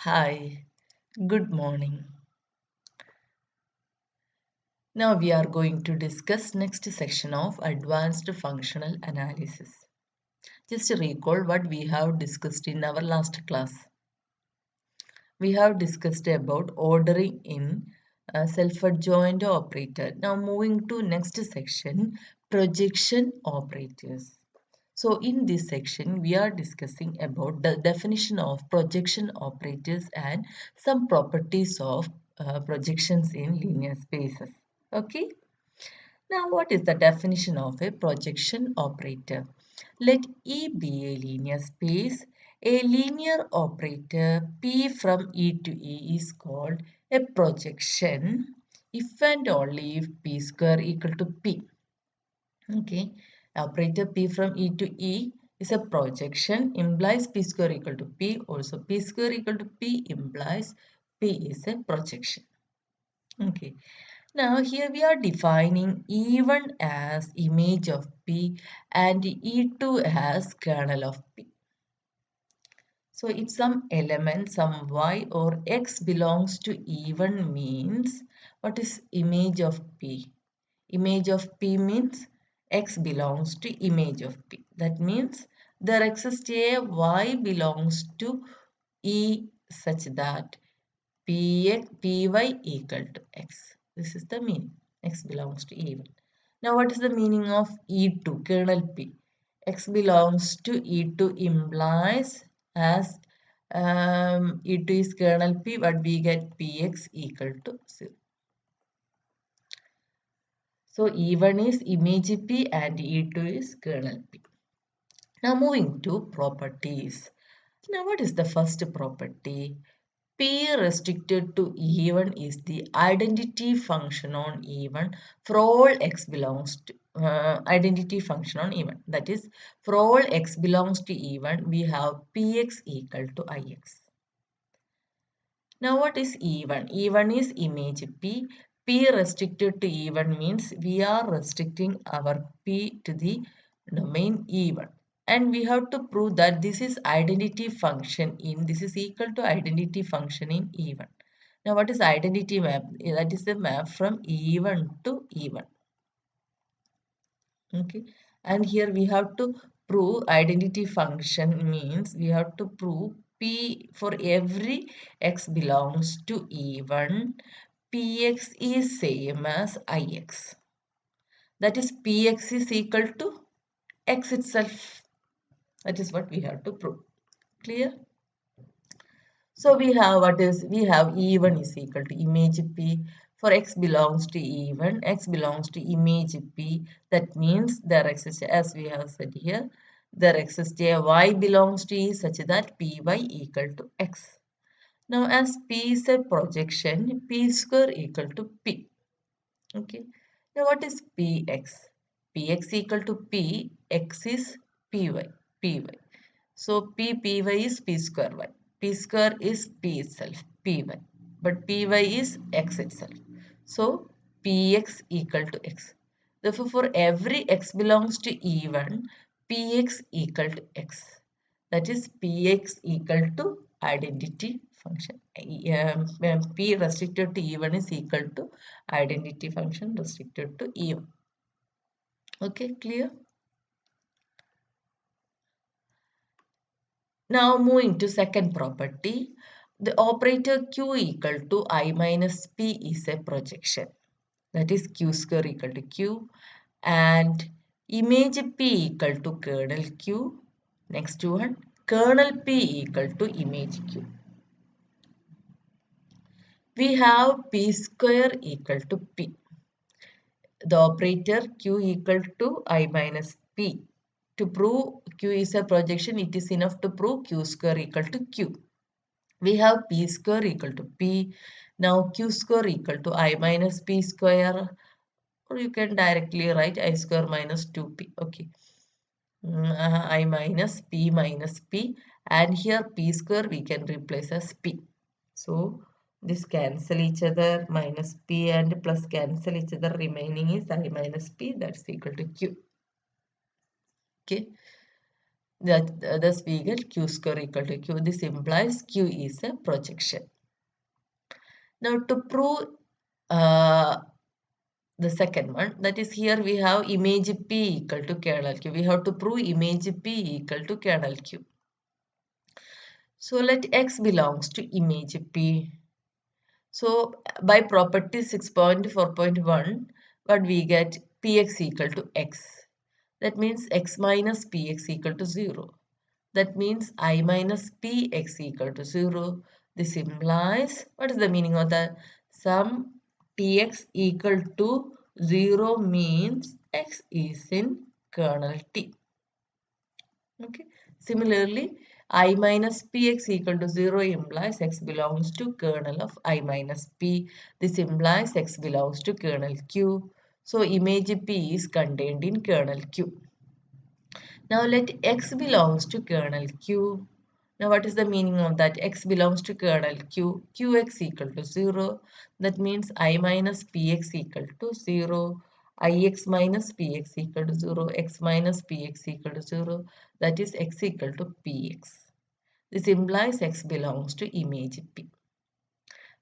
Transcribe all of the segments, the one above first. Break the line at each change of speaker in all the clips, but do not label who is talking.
Hi, good morning. Now we are going to discuss next section of advanced functional analysis. Just recall what we have discussed in our last class. We have discussed about ordering in self-adjoint operator. Now moving to next section, projection operators. So in this section, we are discussing about the definition of projection operators and some properties of projections in linear spaces. Okay. Now, what is the definition of a projection operator? Let E be a linear space. A linear operator P from E to E is called a projection if and only if P square equal to P. Okay, operator P from E to E is a projection implies P square equal to P. Also, P square equal to P implies P is a projection. Okay, now here we are defining E1 as image of P and E2 as kernel of P. So if some element, some Y or X belongs to E1 means what is image of P? Image of P means X belongs to image of P. That means there exists a Y belongs to E such that Py equal to X. This is the meaning. X belongs to E1. Now what is the meaning of E2, kernel P? X belongs to E2 implies as E2 is kernel P, but we get Px equal to 0. So E1 is image P and E2 is kernel P. Now moving to properties. Now what is the first property? P restricted to E1 is the identity function on E1 for all x belongs to identity function on E1. That is, for all x belongs to E1, we have Px equal to Ix. Now what is E1? E1 is image P. P restricted to E1 means we are restricting our P to the domain E1. And we have to prove that this is identity function in, this is equal to identity function in E1. Now what is identity map? That is the map from E1 to E1. Okay. And here we have to prove identity function means we have to prove P for every x belongs to E1, Px is same as Ix. That is Px is equal to x itself. That is what we have to prove. Clear? So we have we have E1 is equal to image P. For x belongs to E1, x belongs to image P. That means there exists, as we have said here, there exists a y belongs to E such that Py equal to x. Now as P is a projection, P square equal to P. Okay. Now what is Px? Px equal to P, x is Py, Py. So Py is P square y. P square is P itself, Py. But Py is x itself. So Px equal to x. Therefore, for every x belongs to E1, Px equal to x. That is Px equal to identity function. P restricted to E1 is equal to identity function restricted to E1. Okay, clear? Now moving to second property, the operator Q equal to I minus P is a projection. That is Q square equal to Q and image P equal to kernel Q. Next one, kernel P equal to image Q. We have P square equal to P. The operator Q equal to I minus P. To prove Q is a projection, it is enough to prove Q square equal to Q. We have P square equal to P. Now Q square equal to I minus P square, or you can directly write I square minus 2P. Okay. I minus P, and here P square we can replace as P. So this cancel each other, minus P and plus cancel each other, remaining is I minus P, that's equal to Q. Okay. Thus we get q square equal to q. This implies q is a projection. Now to prove uh, the second one, that is, here we have image P equal to kernel Q. We have to prove image P equal to kernel Q. So let X belongs to image P. So by property 6.4.1, what we get, Px equal to X. That means X minus Px equal to 0. That means I minus Px equal to 0. This implies, what is the meaning of that? Sum Px equal to 0 means X is in kernel T. Okay. Similarly, I minus Px equal to 0 implies X belongs to kernel of I minus P. This implies X belongs to kernel Q. So image P is contained in kernel Q. Now let X belongs to kernel Q. Now what is the meaning of that? X belongs to kernel Q. Qx equal to 0. That means I minus Px equal to 0. Ix minus Px equal to 0. X minus Px equal to 0. That is X equal to Px. This implies X belongs to image P.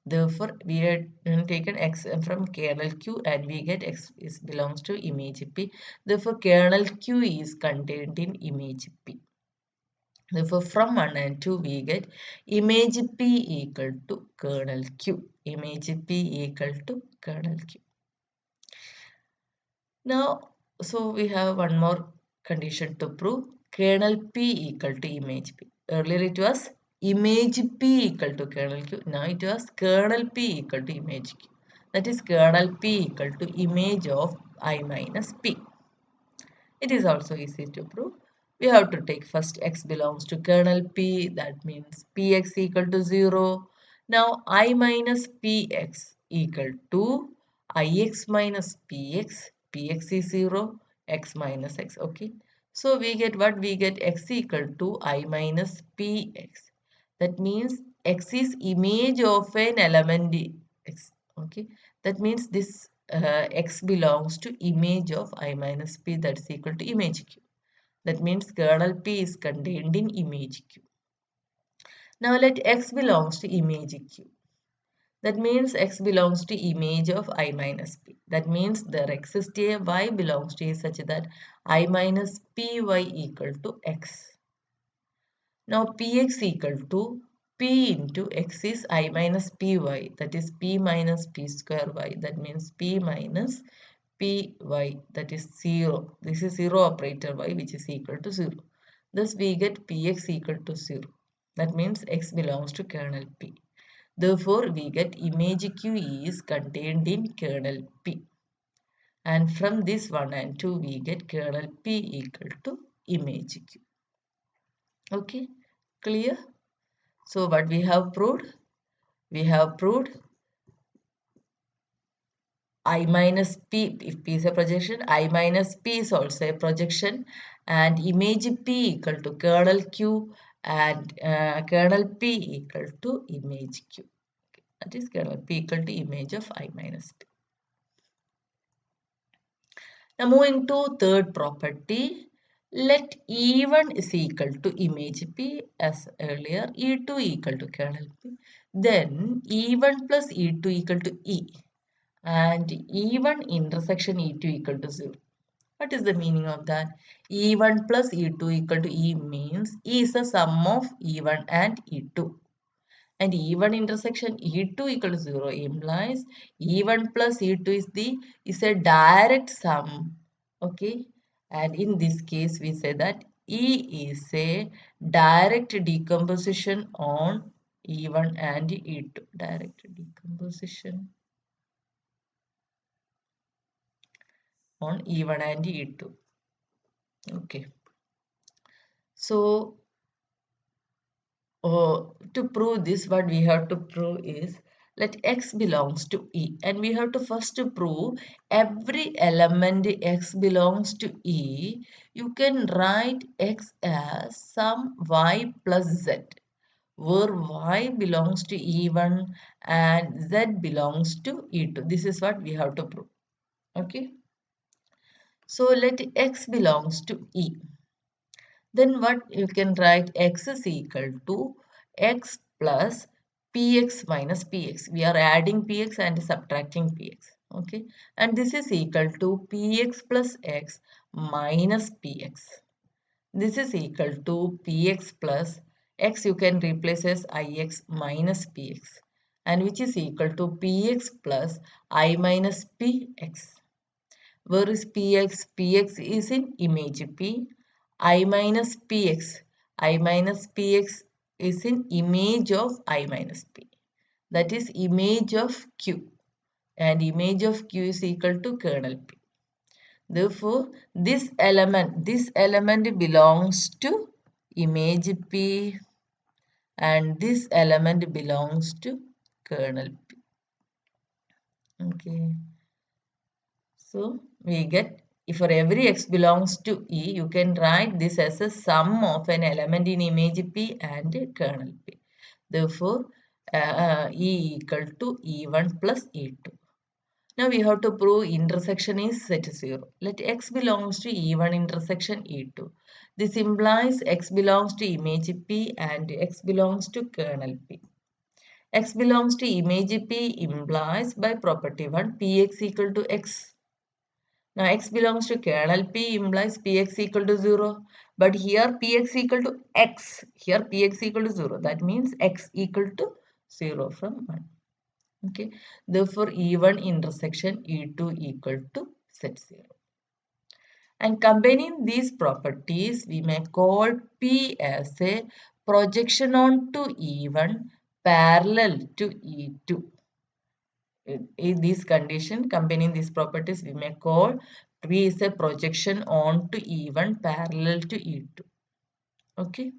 Therefore, we had taken X from kernel Q and we get X belongs to image P. Therefore, kernel Q is contained in image P. Therefore, from 1 and 2, we get image P equal to kernel Q. Image P equal to kernel Q. Now, so we have one more condition to prove, kernel P equal to image P. Earlier it was image P equal to kernel Q. Now it was kernel P equal to image Q. That is kernel P equal to image of I minus P. It is also easy to prove. We have to take first X belongs to kernel P. That means Px equal to 0. Now I minus Px equal to Ix minus Px. Px is 0. X minus X. Okay. So we get what? We get X equal to I minus Px. That means X is image of an element X. Okay. That means this X belongs to image of I minus P, that is equal to image Q. That means kernel P is contained in image Q. Now let X belongs to image Q. That means X belongs to image of I minus P. That means there exists a Y belongs to A such that I minus Py equal to X. Now Px equal to P into X is I minus Py, that is P minus P square Y. That means P minus Py, that is 0. This is 0 operator Y, which is equal to 0. Thus we get Px equal to 0. That means X belongs to kernel P. Therefore, we get image Q is contained in kernel P. And from this 1 and 2, we get kernel P equal to image Q. Okay, clear? So what we have proved? We have proved I minus P, if P is a projection, I minus P is also a projection, and image P equal to kernel Q, and kernel P equal to image Q. Okay. That is kernel P equal to image of I minus P. Now moving to third property, let E1 is equal to image P as earlier, E2 equal to kernel P. Then E1 plus E2 equal to E, and E1 intersection E2 equal to 0. What is the meaning of that? E1 plus E2 equal to E means E is the sum of E1 and E2. And E1 intersection E2 equal to 0 implies E1 plus E2 is a direct sum. Okay. And in this case, we say that E is a direct decomposition on E1 and E2. Direct decomposition on E1 and E2. Okay. So to prove this, what we have to prove is, let X belongs to E, and we have to first prove every element X belongs to E. You can write X as some Y plus Z, where Y belongs to E1 and Z belongs to E2. This is what we have to prove. Okay. So let X belongs to E. Then what you can write, x is equal to x plus px minus px. We are adding px and subtracting px. Okay. And this is equal to px plus x minus px. This is equal to px plus x, you can replace as ix minus px, and which is equal to px plus I minus px. Where is px? Px is in image p. I minus px. I minus px is in image of I minus p. That is image of q. And image of q is equal to kernel p. Therefore, this element belongs to image P, and this element belongs to kernel P. Okay. So we get, if for every x belongs to E, you can write this as a sum of an element in image P and kernel P. Therefore, E equal to E1 plus E2. Now we have to prove intersection is set 0. Let x belongs to E1 intersection E2. This implies x belongs to image P and x belongs to kernel P. X belongs to image P implies by property 1 Px equal to x. Now x belongs to kernel P implies Px equal to 0. But here Px equal to x. Here Px equal to 0. That means x equal to 0 from 1. Okay, therefore E1 intersection E2 equal to set 0. And combining these properties, we may call P as a projection onto E1 parallel to E2. In this condition, combining these properties, we may call P is a projection onto E1 parallel to E2. Okay.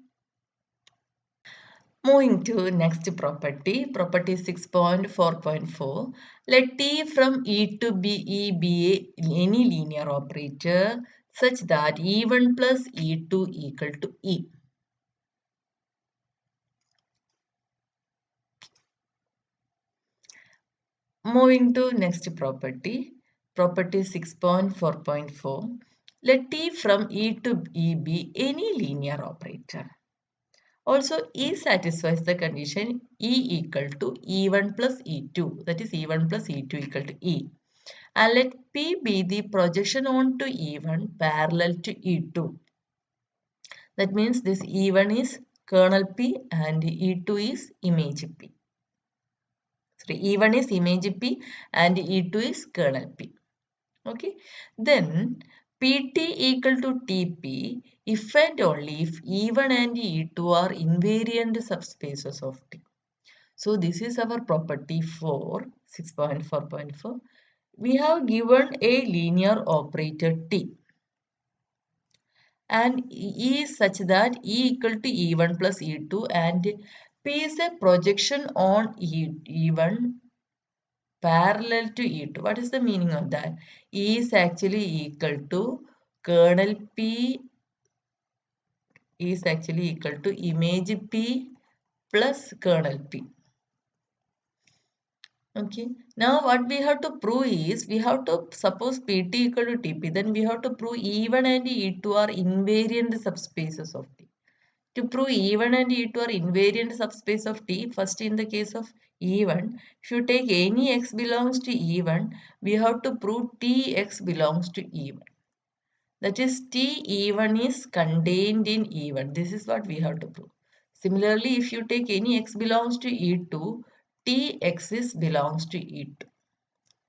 Moving to next property 6.4.4. Let T from E to B be any linear operator such that E1 plus E2 equal to E. Moving to next property 6.4.4. Let T from E to E be any linear operator. Also, E satisfies the condition E equal to E1 plus E2. That is E1 plus E2 equal to E. And let P be the projection onto E1 parallel to E2. That means this E1 is kernel P and E2 is image P. Sorry, E1 is image P and E2 is kernel P. Okay. Then Pt equal to Tp if and only if E1 and E2 are invariant subspaces of T. So this is our property for 6.4.4. We have given a linear operator T and E is such that E equal to E1 plus E2 and P is a projection on E1 parallel to E2. What is the meaning of that? E is actually equal to kernel P is actually equal to image P plus kernel P. Okay. Now what we have to prove is, we have to suppose Pt equal to Tp. Then we have to prove E1 and E2 are invariant subspaces of T. To prove E1 and E2 are invariant subspace of T, first in the case of E1, if you take any x belongs to E1, we have to prove Tx belongs to E1. That is Te1 is contained in E1. This is what we have to prove. Similarly, if you take any x belongs to E2, Tx is belongs to E2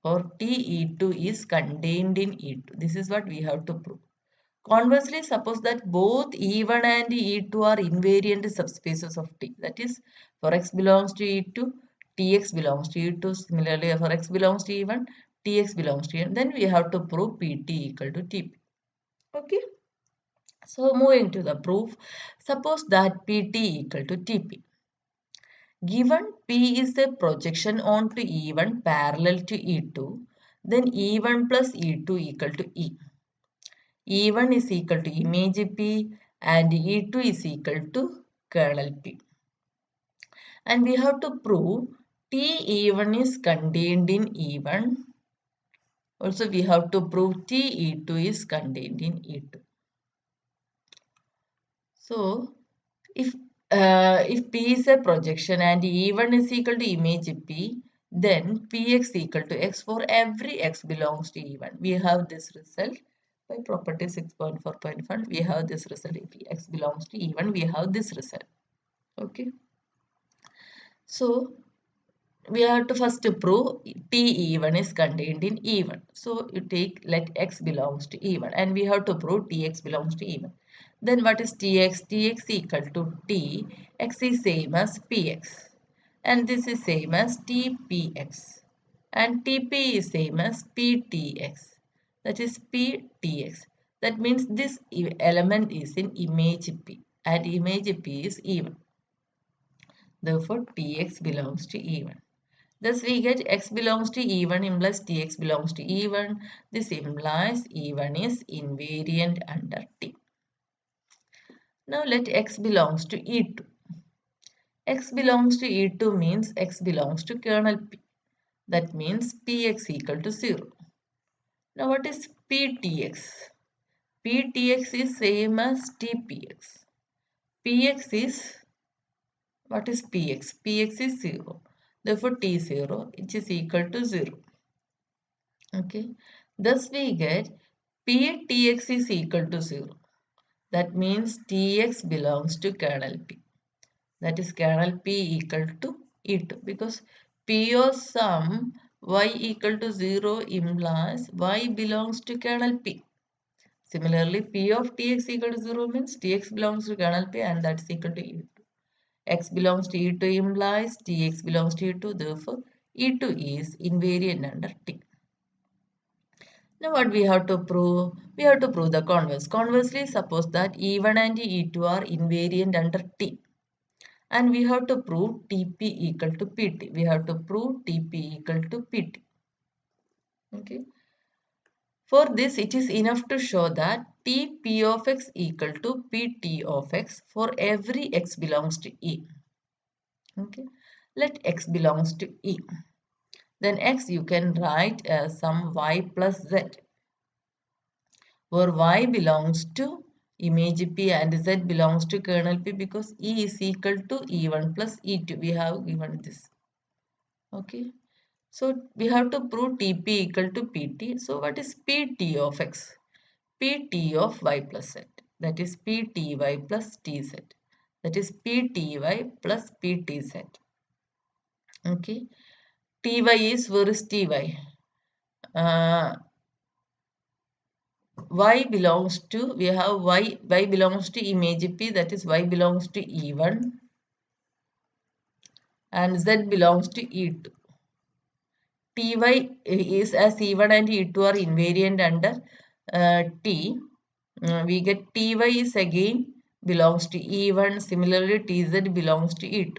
or Te2 is contained in E2. This is what we have to prove. Conversely, suppose that both E1 and E2 are invariant subspaces of T. That is, for x belongs to E2, Tx belongs to E2. Similarly, for x belongs to E1, Tx belongs to E1. Then we have to prove Pt equal to Tp. Okay. So moving to the proof, suppose that Pt equal to Tp. Given P is a projection onto E1 parallel to E2, then E1 plus E2 equal to E. E1 is equal to image P and E2 is equal to kernel P. And we have to prove Te1 is contained in E1. Also, we have to prove Te2 is contained in E2. So if if P is a projection and E1 is equal to image P, then Px equal to x for every x belongs to E1. We have this result by property 6.4.1. We have this result. If x belongs to E1, we have this result. Okay. So we have to first prove T E1 is contained in E1. So you take let x belongs to E1 and we have to prove Tx belongs to E1. Then what is Tx? Tx equal to T, x is same as Px and this is same as Tpx and Tp is same as Ptx, that is Ptx. That means this element is in image P and image P is E1. Therefore Tx belongs to E1. Thus we get x belongs to E1 implies Tx belongs to E1. This implies E1 is invariant under T. Now let x belongs to E2. X belongs to E2 means x belongs to kernel P. That means Px equal to 0. Now what is Ptx? Ptx is same as Tpx. Px is, what is Px? Px is 0. Therefore T0 which is equal to 0. Okay. Thus we get Ptx is equal to 0. That means Tx belongs to kernel P. That is kernel P equal to E2 because P of sum y equal to 0 implies y belongs to kernel P. Similarly, P of Tx equal to 0 means Tx belongs to kernel P and that's equal to E2. X belongs to E2 implies Tx belongs to E2. Therefore, E2 is invariant under T. Now what we have to prove? We have to prove the converse. Conversely, suppose that E1 and E2 are invariant under T. And we have to prove Tp equal to Pt. We have to prove Tp equal to Pt. Okay. For this, it is enough to show that Tp of x equal to Pt of x for every x belongs to E. Okay. Let x belongs to E. Then x you can write as some y plus z, where y belongs to image P and z belongs to kernel P because E is equal to E1 plus E2. We have given this. Okay. So we have to prove Tp equal to Pt. So what is Pt of x? Pt of y plus z. That is Pty plus Tz. That is Pty plus Ptz. Okay. Ty is, where is Ty? Uh, y belongs to, we have y belongs to image P, that is y belongs to E1 and z belongs to E2. Ty is as E1 and E2 are invariant under T. We get Ty is again belongs to E1. Similarly, Tz belongs to E2.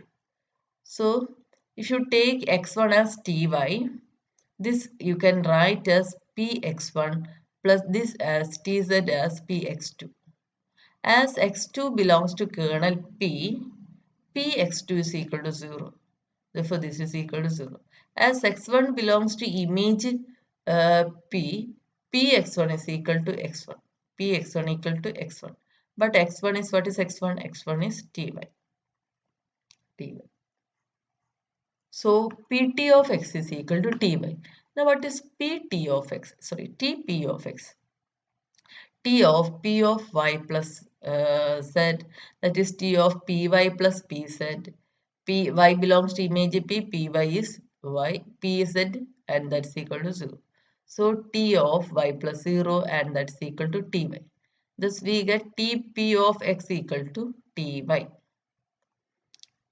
So, if you take x1 as Ty, this you can write as Px1 plus this as Tz as Px2. As x2 belongs to kernel P, Px2 is equal to 0. Therefore, this is equal to 0. As x1 belongs to image P, Px1 is equal to x1. Px1 equal to x1. But x1 is, what is x1? x1 is Ty. Ty. So, Pt of x is equal to Ty. Now, what is Pt of x? Sorry, Tp of x. T of P of y plus z, that is T of Py plus Pz. Y belongs to image P, Py is y, Pz and that's equal to 0. So T of y plus 0 and that's equal to Ty. Thus we get Tp of x equal to Ty.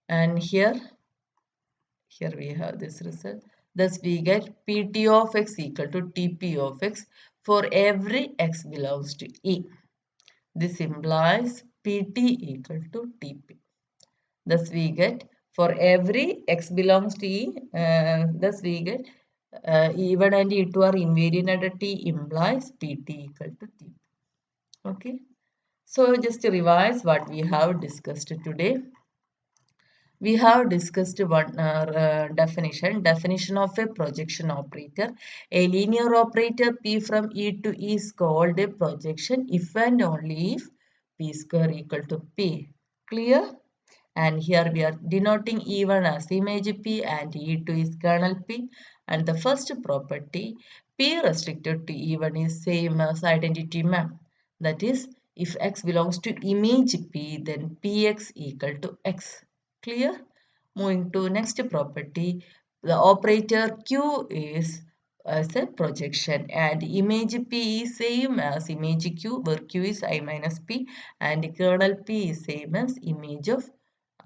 And here we have this result. Thus we get Pt of x equal to Tp of x for every x belongs to E. This implies Pt equal to Tp. Thus we get for every x belongs to E, thus we get E1 and E2 are invariant under T implies Pt equal to Tp. Okay. So just to revise what we have discussed today. We have discussed one definition of a projection operator. A linear operator P from E to E is called a projection if and only if P square equal to P. Clear? And here we are denoting E1 as image P and E2 is kernel P. And the first property, P restricted to E1 is same as identity map. That is, if X belongs to image P, then Px equal to X. Clear? Moving to next property, the operator Q is as a projection and image P is same as image Q where Q is I minus P and kernel P is same as image of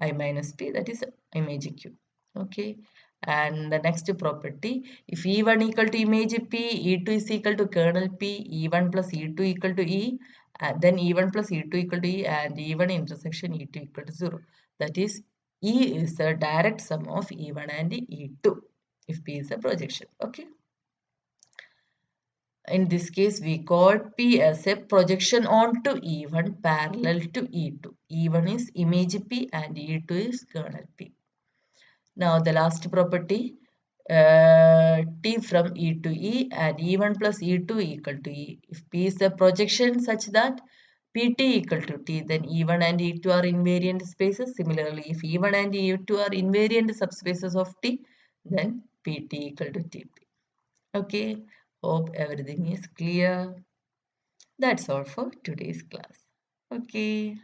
I minus P, that is image Q. Okay. And the next property, if E1 equal to image P, E2 is equal to kernel P, E1 plus E2 equal to E, and then E1 plus E2 equal to E and E1 intersection E2 equal to 0. That is E is the direct sum of E1 and E2 if P is a projection. Okay. In this case, we call P as a projection onto E1 parallel to E2. E1 is image P and E2 is kernel P. Now the last property, T from E to E and E1 plus E2 equal to E. If P is a projection such that Pt equal to T, then E1 and E2 are invariant spaces. Similarly, if E1 and E2 are invariant subspaces of T, then Pt equal to Tp. Okay, hope everything is clear. That's all for today's class. Okay.